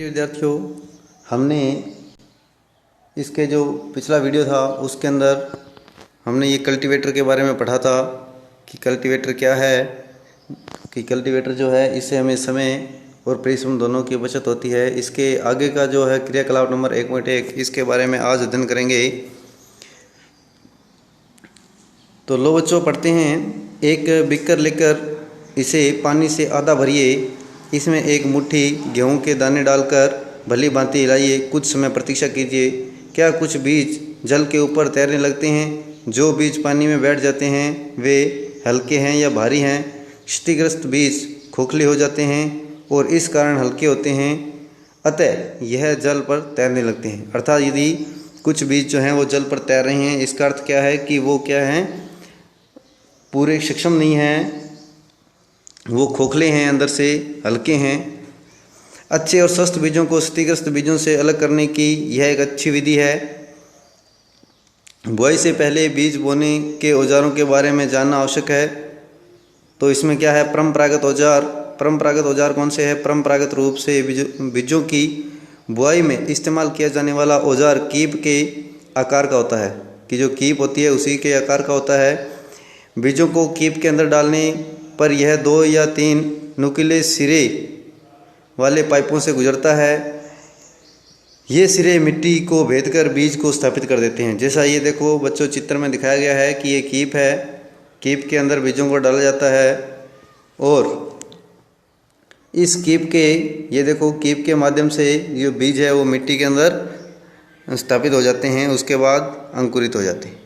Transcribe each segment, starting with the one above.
विद्यार्थियों, हमने इसके जो पिछला वीडियो था उसके अंदर हमने ये कल्टीवेटर के बारे में पढ़ा था कि कल्टीवेटर क्या है, कि कल्टीवेटर जो है इससे हमें समय और परिश्रम दोनों की बचत होती है। इसके आगे का जो है क्रियाकलाप नंबर 1.1 इसके बारे में आज अध्ययन करेंगे। तो लो बच्चों, पढ़ते हैं। एक बीकर लेकर इसे पानी से आधा भरिए, इसमें एक मुट्ठी गेहूं के दाने डालकर भली भांति हिलाइए, कुछ समय प्रतीक्षा कीजिए। क्या कुछ बीज जल के ऊपर तैरने लगते हैं? जो बीज पानी में बैठ जाते हैं वे हल्के हैं या भारी हैं? क्षतिग्रस्त बीज खोखले हो जाते हैं और इस कारण हल्के होते हैं, अतः यह जल पर तैरने लगते हैं। अर्थात यदि कुछ बीज जो हैं वो जल पर तैर रहे हैं, इसका अर्थ क्या है कि वो क्या हैं, पूरे सक्षम नहीं हैं, वो खोखले हैं, अंदर से हल्के हैं। अच्छे और स्वस्थ बीजों को क्षतिग्रस्त बीजों से अलग करने की यह एक अच्छी विधि है। बुआई से पहले बीज बोने के औजारों के बारे में जानना आवश्यक है। तो इसमें क्या है, परंपरागत औजार। परंपरागत औजार कौन से हैं? परंपरागत रूप से बीजों की बुआई में इस्तेमाल किया जाने वाला औजार कीप के आकार का होता है, कि जो कीप होती है उसी के आकार का होता है। बीजों को कीप के अंदर डालने पर यह 2 या 3 नुकीले सिरे वाले पाइपों से गुजरता है। ये सिरे मिट्टी को भेदकर बीज को स्थापित कर देते हैं। जैसा ये देखो बच्चों, चित्र में दिखाया गया है कि ये कीप है, कीप के अंदर बीजों को डाला जाता है और इस कीप के, ये देखो कीप के माध्यम से जो बीज है वो मिट्टी के अंदर स्थापित हो जाते हैं, उसके बाद अंकुरित हो जाते हैं।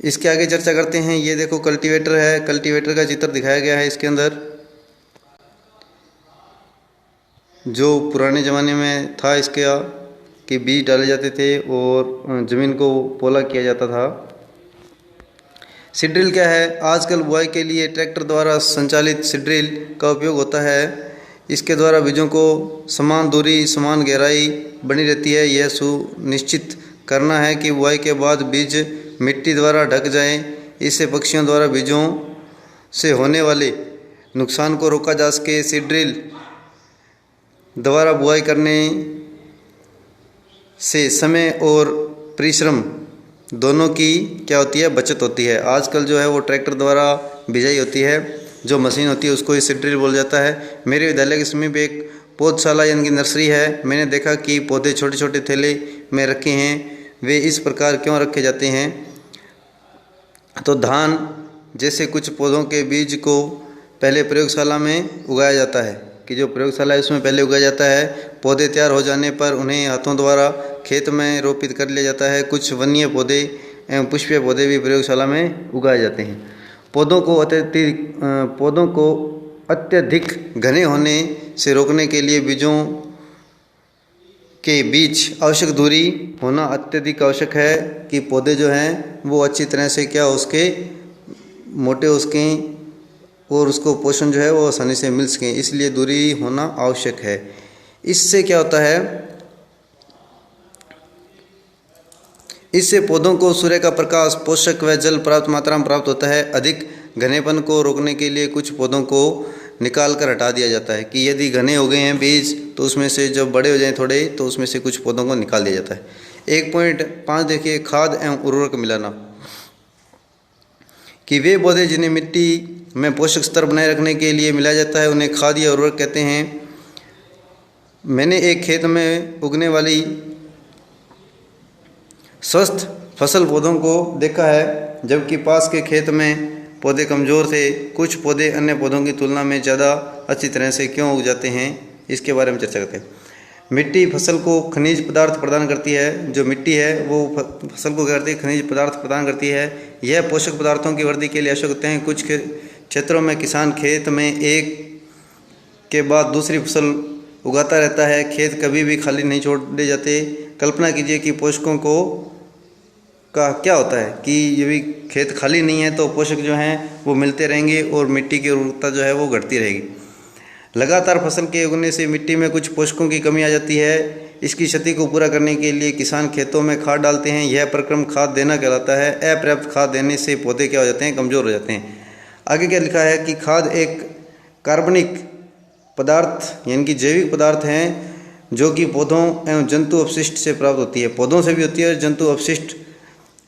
इसके आगे चर्चा करते हैं। ये देखो कल्टीवेटर है, कल्टीवेटर का चित्र दिखाया गया है इसके अंदर, जो पुराने ज़माने में था इसका कि बीज डाले जाते थे और ज़मीन को पोला किया जाता था। सीड-ड्रिल क्या है? आजकल बुआई के लिए ट्रैक्टर द्वारा संचालित सीड-ड्रिल का उपयोग होता है। इसके द्वारा बीजों को समान दूरी, समान गहराई बनी रहती है। यह सुनिश्चित करना है कि बुआई के बाद बीज मिट्टी द्वारा ढक जाएं। इससे पक्षियों द्वारा बीजों से होने वाले नुकसान को रोका जा सके। सीड-ड्रिल द्वारा बुआई करने से समय और परिश्रम दोनों की क्या होती है, बचत होती है। आजकल जो है वो ट्रैक्टर द्वारा बिजाई होती है, जो मशीन होती है उसको ही सीड-ड्रिल बोला जाता है। मेरे विद्यालय के समीप एक पौधशाला यानी कि नर्सरी है। मैंने देखा कि पौधे छोटे छोटे थैले में रखे हैं। वे इस प्रकार क्यों रखे जाते हैं? तो धान जैसे कुछ पौधों के बीज को पहले प्रयोगशाला में उगाया जाता है, कि जो प्रयोगशाला है उसमें पहले उगाया जाता है। पौधे तैयार हो जाने पर उन्हें हाथों द्वारा खेत में रोपित कर लिया जाता है। कुछ वन्य पौधे एवं पुष्पीय पौधे भी प्रयोगशाला में उगाए जाते हैं। पौधों को अत्यधिक घने होने से रोकने के लिए बीजों के बीच आवश्यक दूरी होना अत्यधिक आवश्यक है, कि पौधे जो हैं वो अच्छी तरह से क्या उसके मोटे हो सकें और उसको पोषण जो है वो आसानी से मिल सकें, इसलिए दूरी होना आवश्यक है। इससे क्या होता है, इससे पौधों को सूर्य का प्रकाश, पोषक व जल पर्याप्त मात्रा में प्राप्त होता है। अधिक घनेपन को रोकने के लिए कुछ पौधों को निकाल कर हटा दिया जाता है, कि यदि घने हो गए हैं बीज तो उसमें से जब बड़े हो जाएं थोड़े तो उसमें से कुछ पौधों को निकाल दिया जाता है। 1.5 देखिए, खाद एवं उर्वरक मिलाना, कि वे पौधे जिन्हें मिट्टी में पोषक स्तर बनाए रखने के लिए मिलाया जाता है उन्हें खाद या उर्वरक कहते हैं। मैंने एक खेत में उगने वाली स्वस्थ फसल पौधों को देखा है, जबकि पास के खेत में पौधे कमज़ोर थे। कुछ पौधे अन्य पौधों की तुलना में ज़्यादा अच्छी तरह से क्यों उग जाते हैं, इसके बारे में चर्चा करते हैं। मिट्टी फसल को खनिज पदार्थ प्रदान करती है। जो मिट्टी है वो फसल को क्या करती है, खनिज पदार्थ प्रदान करती है। यह पोषक पदार्थों की वृद्धि के लिए आवश्यक होते हैं। कुछ क्षेत्रों में किसान खेत में एक के बाद दूसरी फसल उगाता रहता है। खेत कभी भी खाली नहीं छोड़े जाते। कल्पना कीजिए कि पोषकों को का क्या होता है कि यदि खेत खाली नहीं है तो पोषक जो हैं वो मिलते रहेंगे और मिट्टी की उर्वरता जो है वो घटती रहेगी। लगातार फसल के उगने से मिट्टी में कुछ पोषकों की कमी आ जाती है। इसकी क्षति को पूरा करने के लिए किसान खेतों में खाद डालते हैं। यह प्रक्रम खाद देना कहलाता है। अपर्याप्त खाद देने से पौधे क्या हो जाते हैं, कमज़ोर हो जाते हैं। आगे क्या लिखा है कि खाद एक कार्बनिक पदार्थ यानी कि जैविक पदार्थ हैं जो कि पौधों एवं जंतु अपशिष्ट से प्राप्त होती है। पौधों से भी होती है और जंतु अपशिष्ट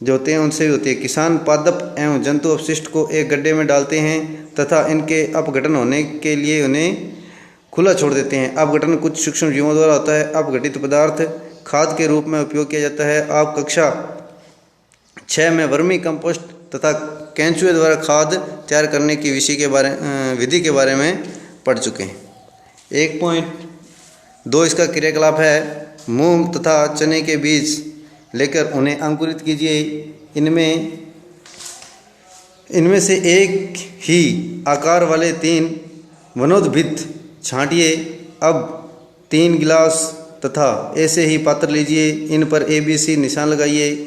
जो होते हैं उनसे भी होती है। किसान पादप एवं जंतु अपशिष्ट को एक गड्ढे में डालते हैं तथा इनके अपघटन होने के लिए उन्हें खुला छोड़ देते हैं। अपघटन कुछ सूक्ष्म जीवों द्वारा होता है। अपघटित पदार्थ खाद के रूप में उपयोग किया जाता है। आप कक्षा 6 में वर्मी कंपोस्ट तथा केंचुए द्वारा खाद तैयार करने की विधि के बारे में पढ़ चुके हैं। 1.2 इसका क्रियाकलाप है। मूंग तथा चने के बीज लेकर उन्हें अंकुरित कीजिए। इनमें से एक ही आकार वाले 3 वनोद्भिद छांटिए। अब 3 गिलास तथा ऐसे ही पात्र लीजिए। इन पर ABC निशान लगाइए।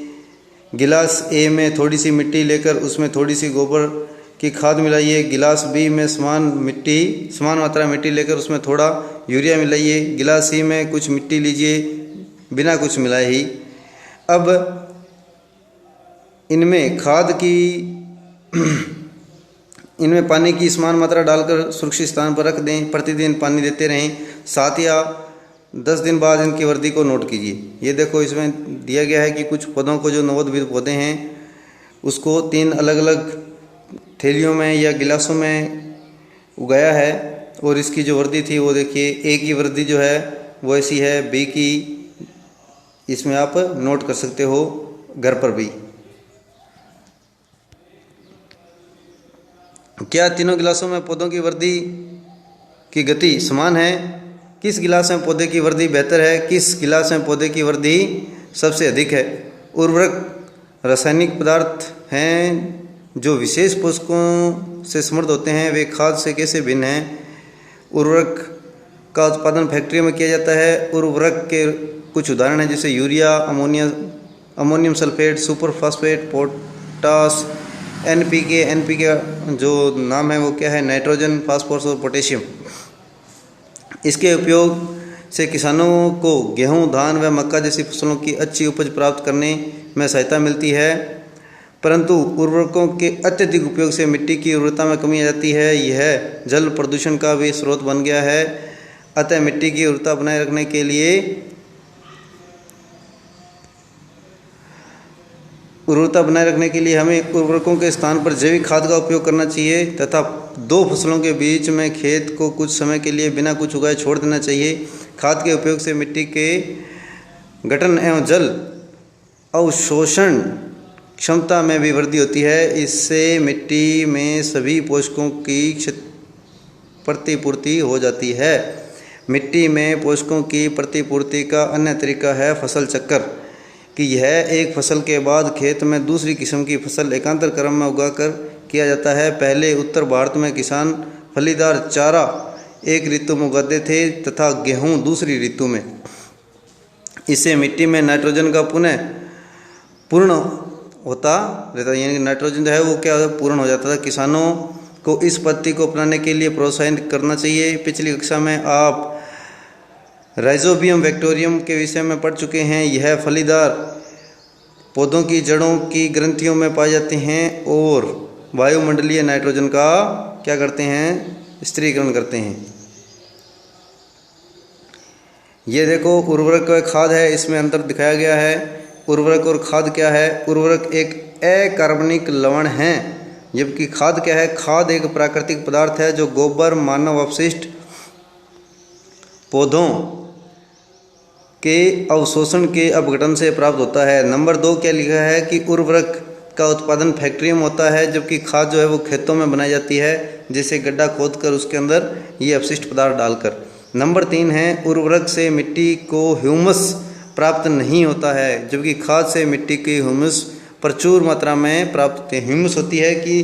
गिलास A में थोड़ी सी मिट्टी लेकर उसमें थोड़ी सी गोबर की खाद मिलाइए। गिलास B में समान मात्रा मिट्टी लेकर उसमें थोड़ा यूरिया मिलाइए। गिलास C में कुछ मिट्टी लीजिए बिना कुछ मिलाए ही। अब इनमें पानी की समान मात्रा डालकर सुरक्षित स्थान पर रख दें। प्रतिदिन पानी देते रहें। 7 या 10 दिन बाद इनकी वृद्धि को नोट कीजिए। ये देखो इसमें दिया गया है कि कुछ पौधों को जो नवोद्भिद पौधे हैं उसको 3 अलग अलग थैलियों में या गिलासों में उगाया है और इसकी जो वृद्धि थी वो देखिए। A की वृद्धि जो है वो ऐसी है, B की इसमें आप नोट कर सकते हो घर पर भी। क्या तीनों गिलासों में पौधों की वृद्धि की गति समान है? किस गिलास में पौधे की वृद्धि बेहतर है? किस गिलास में पौधे की वृद्धि सबसे अधिक है? उर्वरक रासायनिक पदार्थ हैं जो विशेष पोषकों से समृद्ध होते हैं, वे खाद से कैसे भिन्न हैं? उर्वरक का उत्पादन फैक्ट्रियों में किया जाता है। उर्वरक के कुछ उदाहरण हैं जैसे urea, ammonium sulphate, super phosphate, potash, NPK जो नाम है वो क्या है? नाइट्रोजन, फास्फोरस और पोटेशियम। इसके उपयोग से किसानों को गेहूं, धान व मक्का जैसी फसलों की अच्छी उपज प्राप्त करने में सहायता मिलती है। परंतु उर्वरकों के अत्यधिक उपयोग से मिट्टी की उर्वरता में कमी आ जाती है। यह जल प्रदूषण का भी स्रोत बन गया है। अतः मिट्टी की उर्वरता बनाए रखने के लिए हमें उर्वरकों के स्थान पर जैविक खाद का उपयोग करना चाहिए तथा 2 फसलों के बीच में खेत को कुछ समय के लिए बिना कुछ उगाए छोड़ देना चाहिए। खाद के उपयोग से मिट्टी के गठन एवं जल अवशोषण क्षमता में भी वृद्धि होती है। इससे मिट्टी में सभी पोषकों की प्रतिपूर्ति हो जाती है। मिट्टी में पोषकों की प्रतिपूर्ति का अन्य तरीका है फसल चक्र, कि यह एक फसल के बाद खेत में दूसरी किस्म की फसल एकांतर क्रम में उगाकर किया जाता है। पहले उत्तर भारत में किसान फलीदार चारा एक ऋतु में उगाते थे तथा गेहूं दूसरी ऋतु में। इससे मिट्टी में नाइट्रोजन का पूर्ण होता रहता, यानी नाइट्रोजन जो है वो क्या पूर्ण हो जाता था। किसानों को इस पद्धति को अपनाने के लिए प्रोत्साहित करना चाहिए। पिछली कक्षा में आप राइजोबियम बैक्टीरियम के विषय में पढ़ चुके हैं। यह फलीदार पौधों की जड़ों की ग्रंथियों में पाए जाते हैं और वायुमंडलीय नाइट्रोजन का क्या करते हैं? स्थिरीकरण करते हैं। ये देखो उर्वरक व खाद है, इसमें अंतर दिखाया गया है। उर्वरक और खाद क्या है? उर्वरक एक अकार्बनिक लवण है, जबकि खाद क्या है? खाद एक प्राकृतिक पदार्थ है जो गोबर, मानव अपशिष्ट, पौधों के अवशोषण के अपघटन से प्राप्त होता है। नंबर 2 क्या लिखा है कि उर्वरक का उत्पादन फैक्ट्रियों में होता है, जबकि खाद जो है वो खेतों में बनाई जाती है, जैसे गड्ढा खोदकर उसके अंदर ये अपशिष्ट पदार्थ डालकर। नंबर 3 है उर्वरक से मिट्टी को ह्यूमस प्राप्त नहीं होता है, जबकि खाद से मिट्टी की ह्यूमस प्रचुर मात्रा में प्राप्त होती है। ह्यूमस होती है कि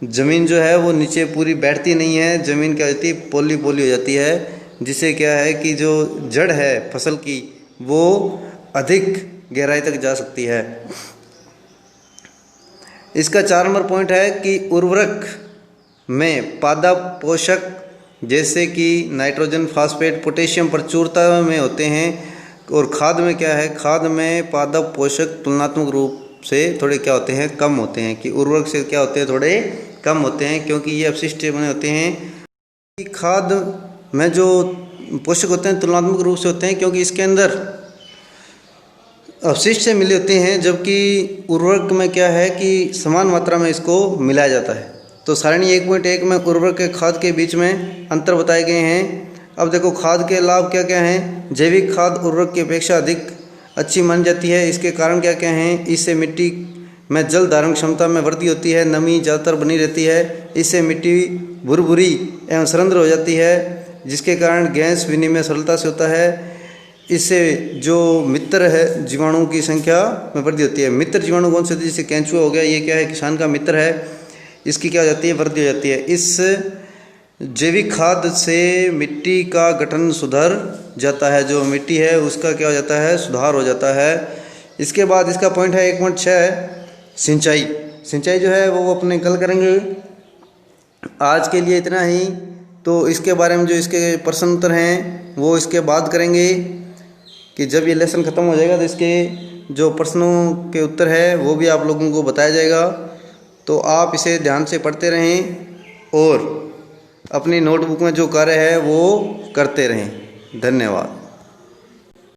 ज़मीन जो है वो नीचे पूरी बैठती नहीं है, ज़मीन क्या होती है? पोली हो जाती है, जिससे क्या है कि जो जड़ है फसल की वो अधिक गहराई तक जा सकती है। इसका 4 नंबर पॉइंट है कि उर्वरक में पादप पोषक जैसे कि नाइट्रोजन, फास्फेट, पोटेशियम प्रचुरता में होते हैं और खाद में क्या है? खाद में पादप पोषक तुलनात्मक रूप से थोड़े क्या होते हैं? कम होते हैं। कि उर्वरक से क्या होते हैं? थोड़े कम होते हैं, क्योंकि ये अपशिष्ट बने होते हैं। खाद में जो पोषक होते हैं तुलनात्मक रूप से होते हैं, क्योंकि इसके अंदर अवशिष्ट से मिले होते हैं, जबकि उर्वरक में क्या है कि समान मात्रा में इसको मिलाया जाता है। तो सारणी 1.1 में उर्वरक के खाद के बीच में अंतर बताए गए हैं। अब देखो खाद के लाभ क्या क्या हैं। जैविक खाद उर्वरक की अपेक्षा अधिक अच्छी मानी जाती है। इसके कारण क्या क्या हैं। इससे मिट्टी में जल धारण क्षमता में वृद्धि होती है, नमी ज़्यादातर बनी रहती है। इससे मिट्टी भुरभुरी एवं सरंध्र हो जाती है, जिसके कारण गैस विनिमय सरलता से होता है। इससे जो मित्र है जीवाणुओं की संख्या में वृद्धि होती है। मित्र जीवाणु कौन से होते हैं, जैसे केंचुआ हो गया, ये क्या है किसान का मित्र है, इसकी क्या हो जाती है वृद्धि हो जाती है। इस जैविक खाद से मिट्टी का गठन सुधर जाता है, जो मिट्टी है उसका क्या हो जाता है सुधार हो जाता है। इसके बाद इसका पॉइंट है 1.6 सिंचाई। सिंचाई जो है वो अपने कल करेंगे। आज के लिए इतना ही। तो इसके बारे में जो इसके प्रश्न उत्तर हैं वो इसके बाद करेंगे, कि जब ये लेसन ख़त्म हो जाएगा तो इसके जो प्रश्नों के उत्तर है वो भी आप लोगों को बताया जाएगा। तो आप इसे ध्यान से पढ़ते रहें और अपनी नोटबुक में जो कार्य है वो करते रहें। धन्यवाद।